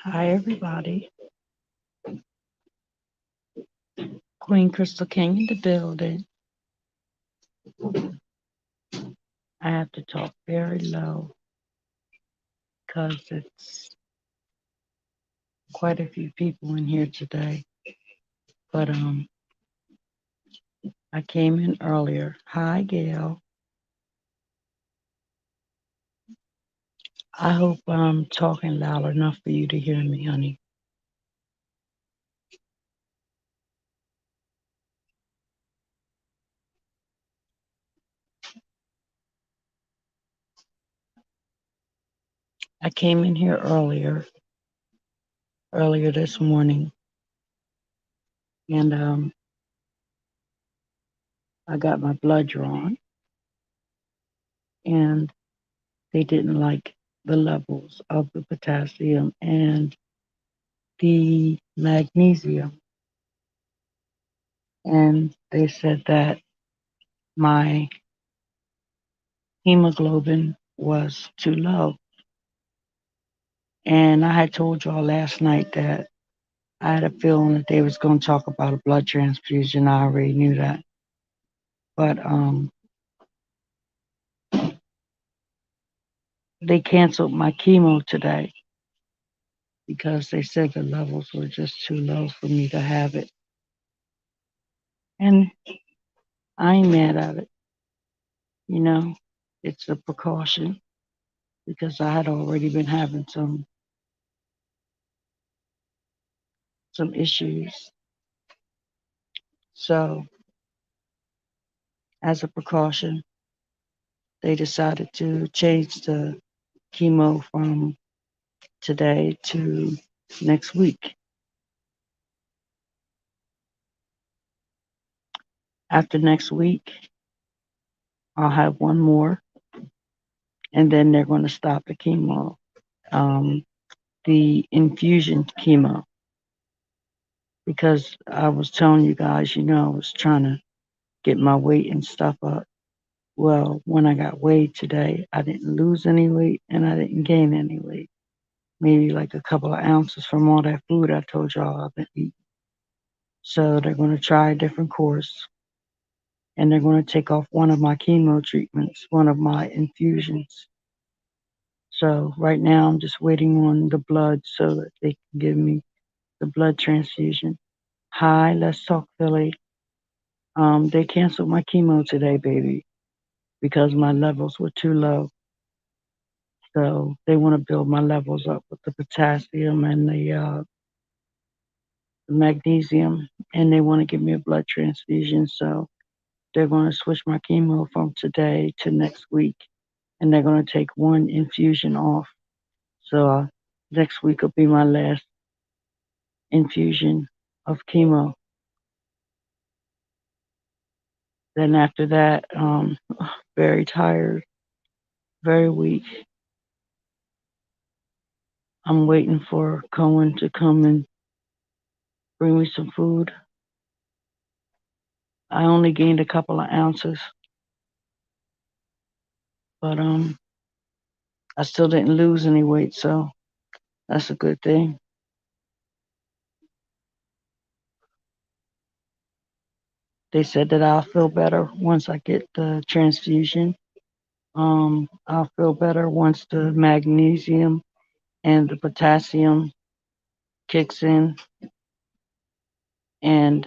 Hi, everybody. Queen Crystal King in the building. I have to talk very low because it's quite a few people in here today. But I came in earlier. Hi, Gail. I hope I'm talking loud enough for you to hear me, honey. I came in here earlier this morning, and I got my blood drawn, and they didn't like the levels of the potassium and the magnesium. And they said that my hemoglobin was too low. And I had told y'all last night that I had a feeling that they was going to talk about a blood transfusion. I already knew that. But they canceled my chemo today because they said the levels were just too low for me to have it. And I ain't mad at it. You know, it's a precaution because I had already been having some issues. So as a precaution, they decided to change the chemo from today to next week. After next week, I'll have one more, and then they're going to stop the chemo, um, the infusion chemo, because I was telling you guys, I was trying to get my weight and stuff up. Well, when I got weighed today, I didn't lose any weight and I didn't gain any weight. Maybe like a couple of ounces from all that food I told y'all I've been eating. So they're going to try a different course, and they're going to take off one of my chemo treatments, one of my infusions. So right now I'm just waiting on the blood so that they can give me the blood transfusion. Hi, let's talk Philly. They canceled my chemo today, baby, because my levels were too low. So they want to build my levels up with the potassium and the magnesium, and they want to give me a blood transfusion. So they're going to switch my chemo from today to next week, and they're going to take one infusion off. So next week will be my last infusion of chemo. Then after that, very tired, very weak. I'm waiting for Cohen to come and bring me some food. I only gained a couple of ounces, but I still didn't lose any weight, so that's a good thing. They said that I'll feel better once I get the transfusion. I'll feel better once the magnesium and the potassium kicks in, and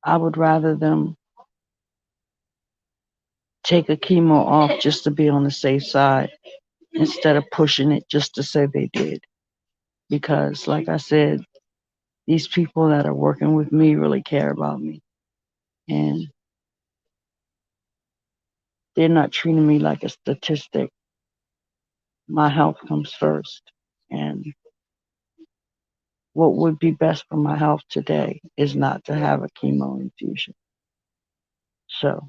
I would rather them take a chemo off just to be on the safe side instead of pushing it just to say they did. Because, like I said, these people that are working with me really care about me, and they're not treating me like a statistic. My health comes first, and what would be best for my health today is not to have a chemo infusion. So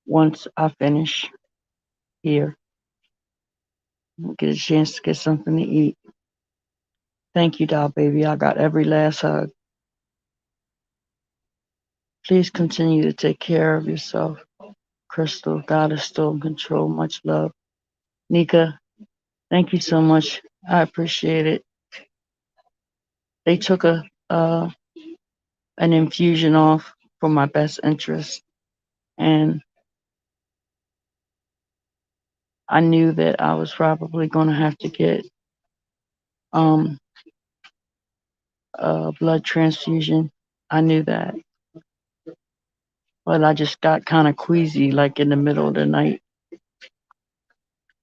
once I finish here, I'll get a chance to get something to eat. Thank you, doll baby. I got every last hug. Please continue to take care of yourself. Crystal, God is still in control. Much love. Nika, thank you so much I appreciate it. They took a an infusion off for my best interest, and I knew that I was probably going to have to get um, a blood transfusion. I knew that, but I just got kind of queasy, like in the middle of the night.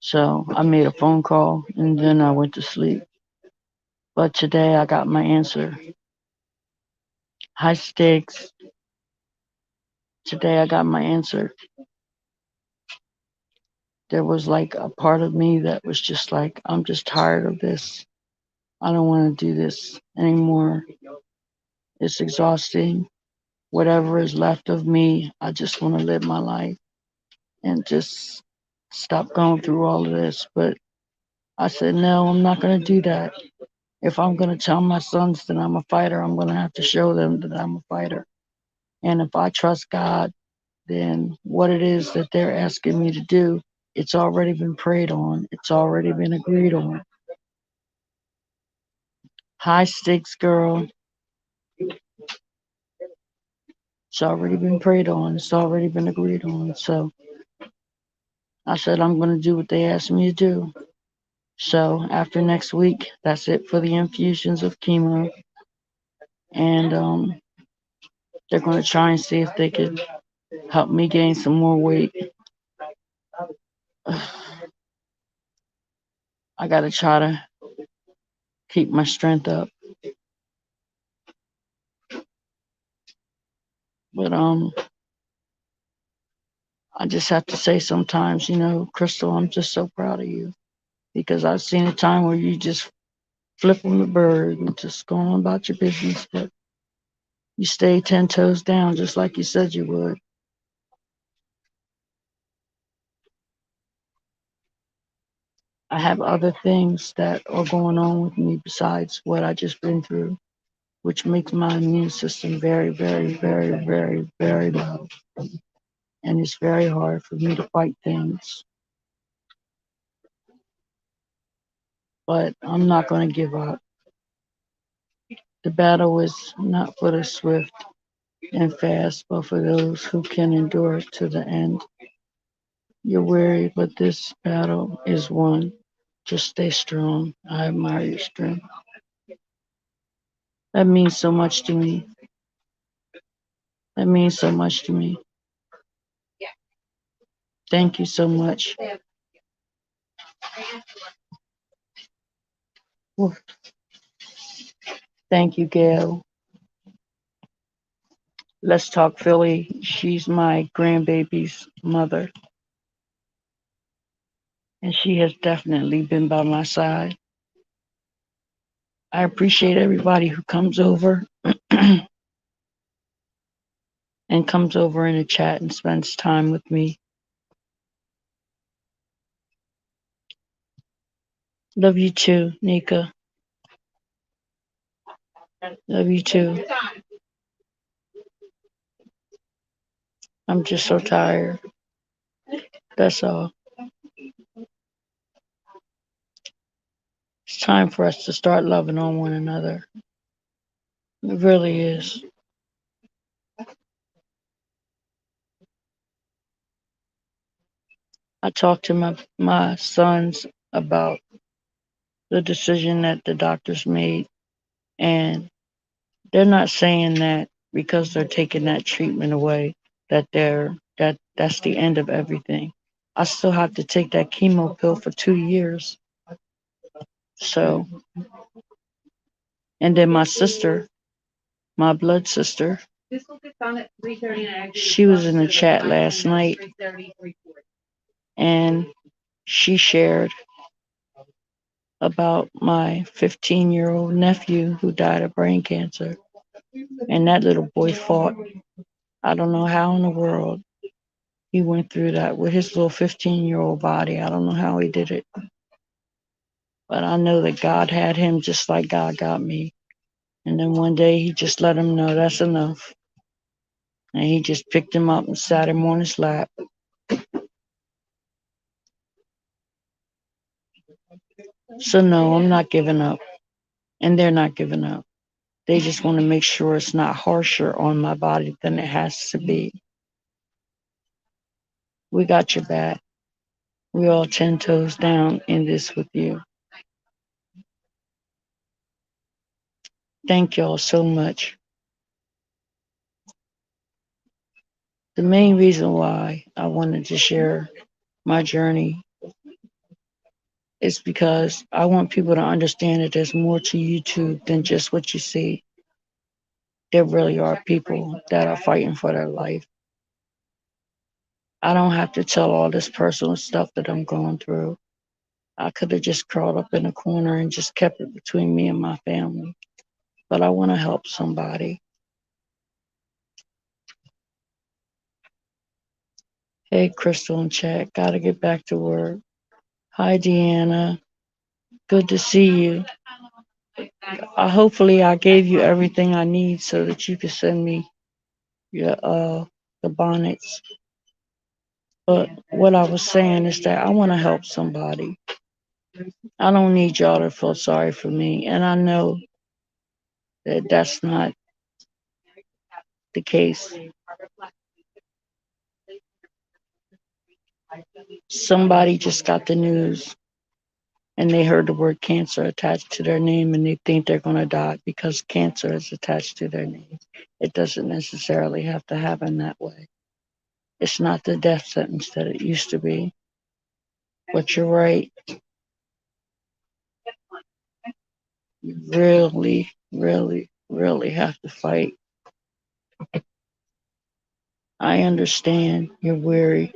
So I made a phone call and then I went to sleep. But today I got my answer. High stakes. Today I got my answer. There was like a part of me that was just like, I'm just tired of this. I don't want to do this anymore. It's exhausting. Whatever is left of me, I just want to live my life and just stop going through all of this. But I said, no, I'm not going to do that. If I'm going to tell my sons that I'm a fighter, I'm going to have to show them that I'm a fighter. And if I trust God, then what it is that they're asking me to do, it's already been prayed on. It's already been agreed on. High stakes, girl. It's already been prayed on. It's already been agreed on. So I said, I'm going to do what they asked me to do. So after next week, that's it for the infusions of chemo. And they're going to try and see if they could help me gain some more weight. I got to try to keep my strength up. But I just have to say sometimes, Crystal, I'm just so proud of you because I've seen a time where you just flip on the bird and just go on about your business, but you stay 10 toes down just like you said you would. I have other things that are going on with me besides what I just been through, which makes my immune system very, very, very, very, very low. And it's very hard for me to fight things. But I'm not going to give up. The battle is not for the swift and fast, but for those who can endure to the end. You're weary, but this battle is won. Just stay strong. I admire your strength. That means so much to me. That means so much to me. Thank you so much. Well, thank you, Gail. Let's talk Philly. She's my grandbaby's mother, and she has definitely been by my side. I appreciate everybody who comes over and comes over in a chat and spends time with me. Love you too, Nika. Love you too. I'm just so tired. That's all. It's time for us to start loving on one another. It really is. I talked to my sons about the decision that the doctors made, and they're not saying that because they're taking that treatment away that's the end of everything. I still have to take that chemo pill for 2 years. So, and then my sister, my blood sister, she was in the chat last night and she shared about my 15-year-old nephew who died of brain cancer. And that little boy fought. I don't know how in the world he went through that with his little 15-year-old body. I don't know how he did it. But I know that God had him just like God got me. And then one day he just let him know that's enough. And he just picked him up and sat him on his lap. So no, I'm not giving up, and they're not giving up. They just want to make sure it's not harsher on my body than it has to be. We got your back. We all 10 toes down in this with you. Thank y'all so much. The main reason why I wanted to share my journey is because I want people to understand that there's more to YouTube than just what you see. There really are people that are fighting for their life. I don't have to tell all this personal stuff that I'm going through. I could have just crawled up in a corner and just kept it between me and my family. But I want to help somebody. Hey, Crystal and Chat, gotta get back to work. Hi, Deanna. Good to see you. Hopefully, I gave you everything I need so that you can send me your the bonnets. But what I was saying is that I want to help somebody. I don't need y'all to feel sorry for me, and I know that that's not the case. Somebody just got the news and they heard the word cancer attached to their name and they think they're going to die because cancer is attached to their name. It doesn't necessarily have to happen that way. It's not the death sentence that it used to be. But you're right. You really, really, really have to fight. I understand you're weary,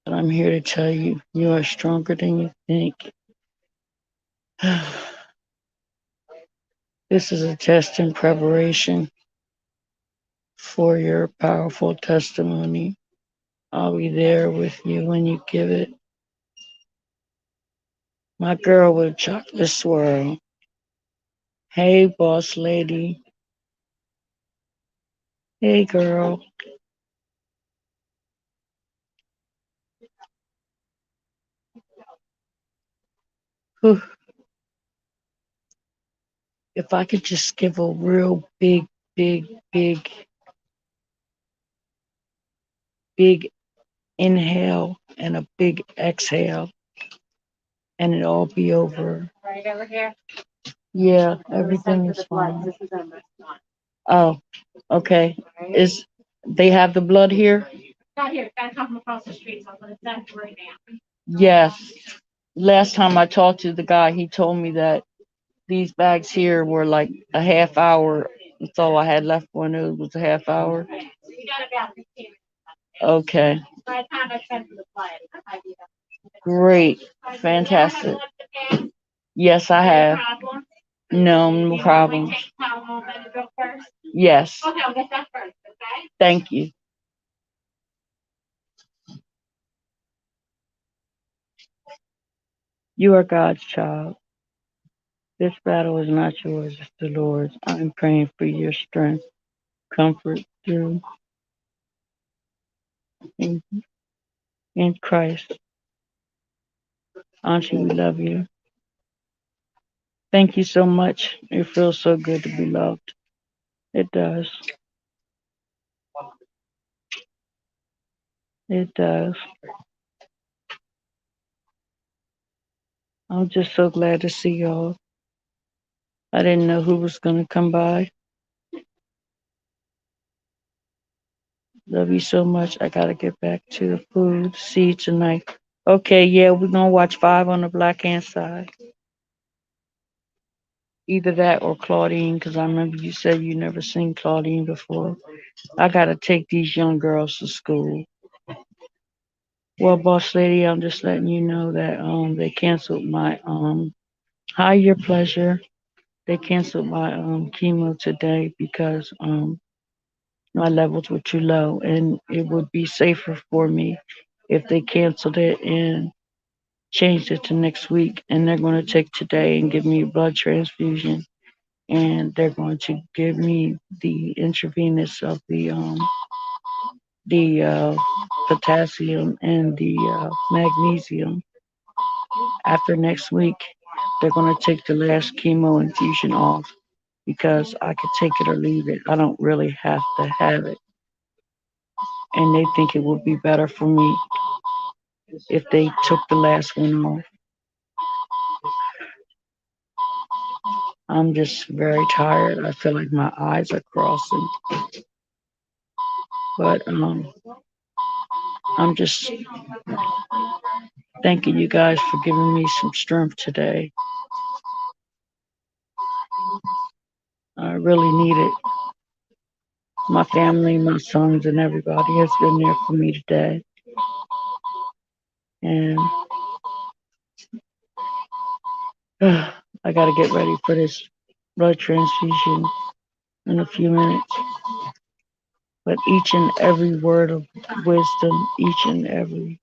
but I'm here to tell you you are stronger than you think. This is a test in preparation for your powerful testimony. I'll be there with you when you give it. My girl with chocolate swirl. Hey, boss lady. Hey, girl. Whew. If I could just give a real big, big inhale and a big exhale, and it all be over. Right over here? Yeah, everything is fine. Oh, okay. Is they have the blood here? Not here. Gotta come from across the street. So I'm gonna send it right now. Yes. Last time I talked to the guy, he told me that these bags here were like a half hour. That's all I had left when it was a half hour. You got about 15 minutes. Okay. By the time I send the flight, great. Fantastic. Yes, I have. No, no problem. Yes. Okay, I'll get that first, okay? Thank you. You are God's child. This battle is not yours, it's the Lord's. I am praying for your strength, comfort through in, in Christ. Auntie, we love you. Thank you so much. It feels so good to be loved. It does. It does. I'm just so glad to see y'all. I didn't know who was going to come by. Love you so much. I got to get back to the food. See you tonight. Okay, yeah, we're going to watch Five on the Black Hand Side. Either that or Claudine, because I remember you said you never seen Claudine before. I got to take these young girls to school. Well, boss lady, I'm just letting you know that they canceled my hi your pleasure. They canceled my chemo today because my levels were too low, and it would be safer for me if they canceled it and changed it to next week. And they're going to take today and give me a blood transfusion, and they're going to give me the intravenous of the potassium and the magnesium after next week. They're going to take the last chemo infusion off because I could take it or leave it. I don't really have to have it. And they think it would be better for me if they took the last one off. I'm just very tired. I feel like my eyes are crossing. But I'm just thanking you guys for giving me some strength today. I really need it. My family, my sons, and everybody has been there for me today. And I got to get ready for this blood transfusion in a few minutes. But each and every word of wisdom, each and every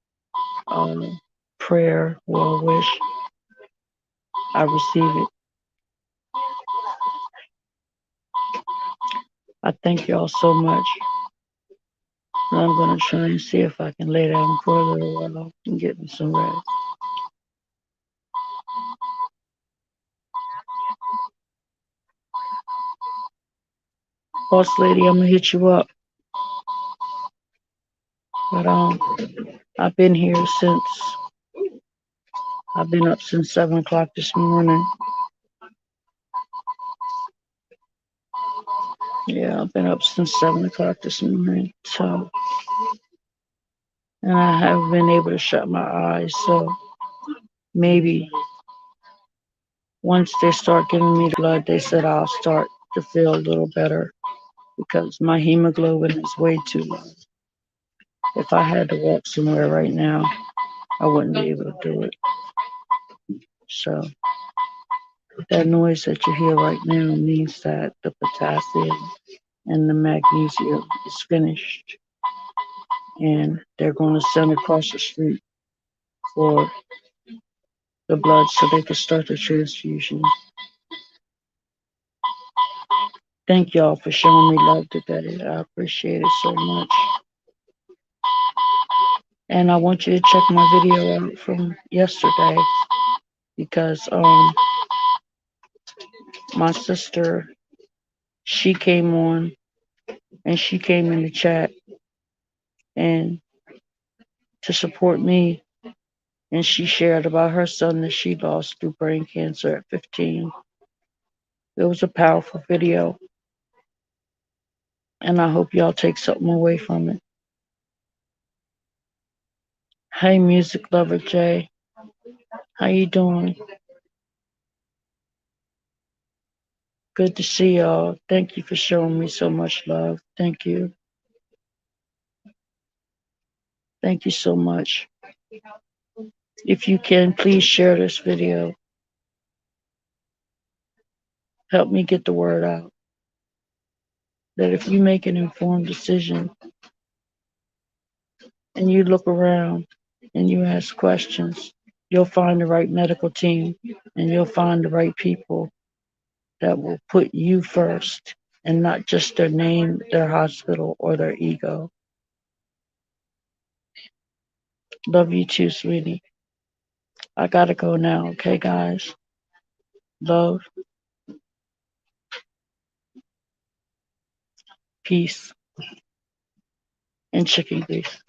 prayer, well wish, I receive it. I thank y'all so much. And I'm going to try and see if I can lay down for a little while and get me some rest. Boss lady, I'm going to hit you up. But I've been here since, I've been up since 7 o'clock this morning. Yeah, I've been up since 7 o'clock this morning. So, and I haven't been able to shut my eyes. So maybe once they start giving me the blood, they said I'll start to feel a little better because my hemoglobin is way too low. If I had to walk somewhere right now, I wouldn't be able to do it. So that noise that you hear right now means that the potassium and the magnesium is finished. And they're going to send across the street for the blood so they can start the transfusion. Thank y'all for showing me love today. I appreciate it so much. And I want you to check my video out from yesterday because my sister, she came on and she came in the chat and to support me, and she shared about her son that she lost through brain cancer at 15. It was a powerful video, and I hope y'all take something away from it. Hey, music lover Jay, how you doing? Good to see y'all. Thank you for showing me so much love. Thank you. Thank you so much. If you can, please share this video. Help me get the word out that if you make an informed decision and you look around and you ask questions, you'll find the right medical team and you'll find the right people that will put you first and not just their name, their hospital, or their ego. Love you too, sweetie. I gotta go now, okay, guys? Love, peace, and chicken grease.